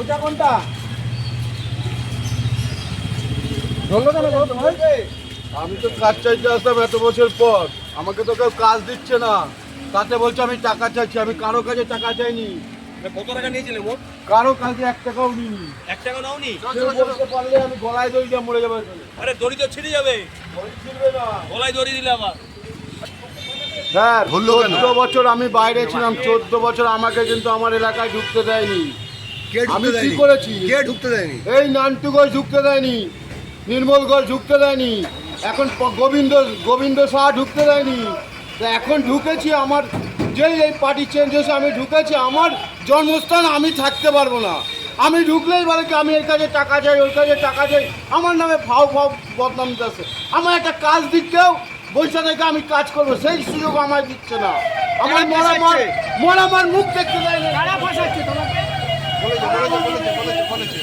ওটা কোনটা আমি তো কাজ চাইতে আসলাম এত বছর পর, আমাকে তো কেউ কাজ দিচ্ছে না, তাতে বলছে আমি টাকা চাইছি। আমি কারো কাছে টাকা চাইনি। কত টাকা নিয়েছিলে মোট? কারো কাছে 1 টাকাও নিইনি। 1 টাকা নাওনি? কেউ বলতে পারলে আমি গলায় দড়ি দিয়ে মরে যাবো এখানে। আরে দড়ি তো ছিঁড়ে যাবে, দড়ি ছিঁড়বে না। গলায় দড়ি দিলে আবার। স্যার 14 বছর আমি বাইরে ছিলাম, 14 বছর আমাকে কিন্তু আমার এলাকায় ঢুকতে দেয়নি। আমি কি করেছি? কে ঢুকতে দেয়নি? এই নান্টু ঘোষ ঢুকতে দেয়নি, নির্মল ঘোষ ঢুকতে দেয়নি, এখন গোবিন্দ শাহ ঢুকতে দেয়নি। তা এখন ঢুকেছি, আমার যেই এই পার্টি চেঞ্জ হয়েছে আমি ঢুকেছি, আমার জন্মস্থান আমি থাকতে পারবো না। আমি ঢুকলেই বলে কি আমি এর কাছে টাকা চাই, ওর কাছে টাকা চাই, আমার নামে ফাও বদনাম দিতেছে। আমার একটা কাজ দিতেও বৈশা থেকে আমি কাজ করবো, সেই সুযোগ আমায় দিচ্ছে না। আমার মরা মার মুখ দেখতে দেয় না। কারা ফাঁসাচ্ছে তোমাকে? বলেছে